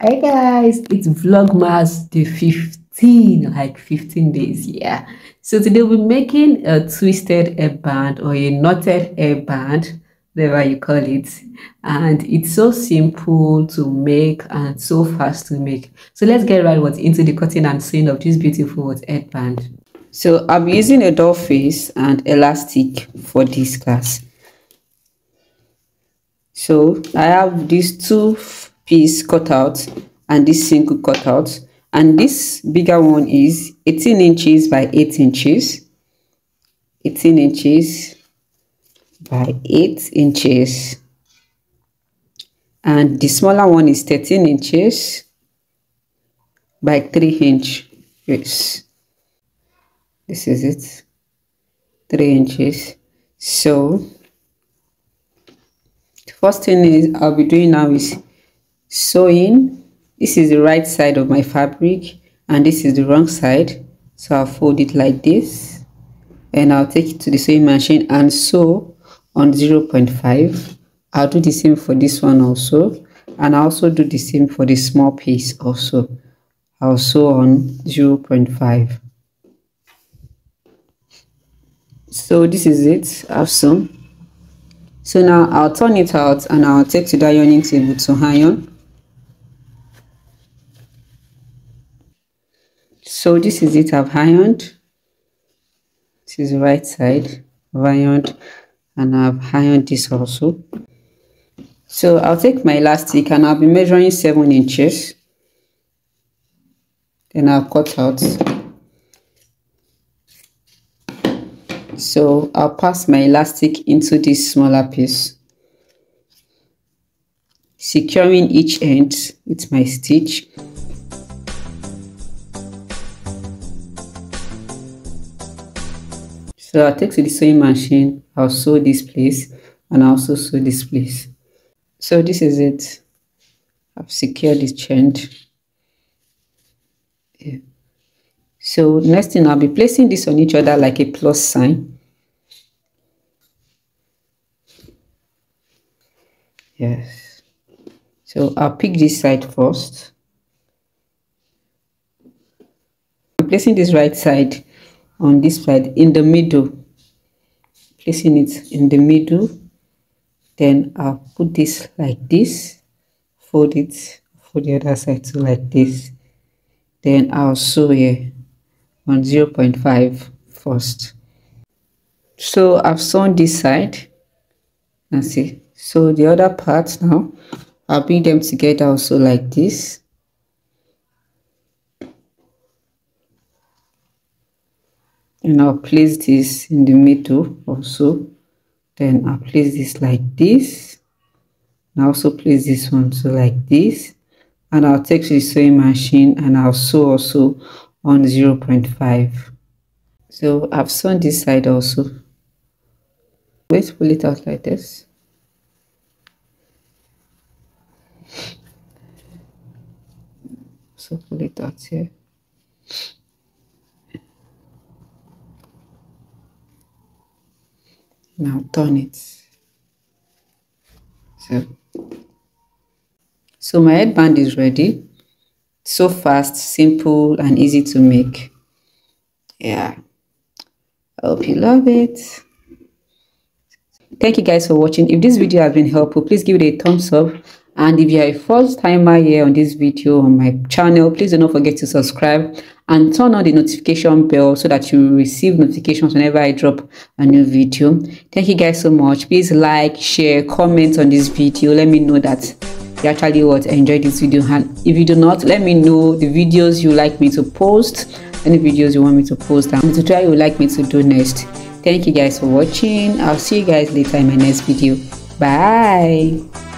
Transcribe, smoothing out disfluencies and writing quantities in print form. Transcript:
Hi guys, it's Vlogmas day 15, like 15 days, yeah. So today we're making a twisted hairband or a knotted hairband, whatever you call it. And it's so simple to make and so fast to make. So let's get right into the cutting and sewing of this beautiful headband. So I'll be using a doll face and elastic for this class. So I have these two piece cutout and this single cutout, and this bigger one is 18 inches by 8 inches, 18 inches by 8 inches, and the smaller one is 13 inches by 3 inches. This is it, 3 inches. So the first thing I'll be doing now is sewing. This is the right side of my fabric and this is the wrong side, so I'll fold it like this and I'll take it to the sewing machine and sew on 0.5. I'll do the same for this one also, and I'll also do the same for the small piece also. I'll sew on 0.5. So this is it, I've sewn. So now I'll turn it out and I'll take to the ironing table to iron. So this is it, I've ironed. This is the right side, I've ironed, and I've ironed this also. So I'll take my elastic and I'll be measuring 7 inches. Then I'll cut out. So I'll pass my elastic into this smaller piece, securing each end with my stitch. So I'll take to the sewing machine, I'll sew this place and I'll also sew this place. So this is it, I've secured this chain. Yeah. So next thing, I'll be placing this on each other like a plus sign. Yes. So I'll pick this side first. I'm placing this right side on this side in the middle, placing it in the middle. Then I'll put this like this, fold it for the other side too like this. Then I'll sew here on 0.5 first. So I've sewn this side and see. So the other parts now, I'll bring them together also like this. And I'll place this in the middle also. Then I'll place this like this. And I'll also place this one so like this. And I'll take to the sewing machine and I'll sew also on 0.5. So I've sewn this side also. Let's pull it out like this. So pull it out here. Now turn it. So my headband is ready. So fast, simple, and easy to make. Yeah, I hope you love it. Thank you guys for watching. If this video has been helpful, please give it a thumbs up. And if you are a first timer here on this video on my channel, please do not forget to subscribe and turn on the notification bell so that you will receive notifications whenever I drop a new video. Thank you guys so much. Please like, share, comment on this video. Let me know that you actually enjoyed this video, and if you do not, let me know the videos you like me to post, any videos you want me to post, and the tutorial you would like me to do next. Thank you guys for watching. I'll see you guys later in my next video. Bye.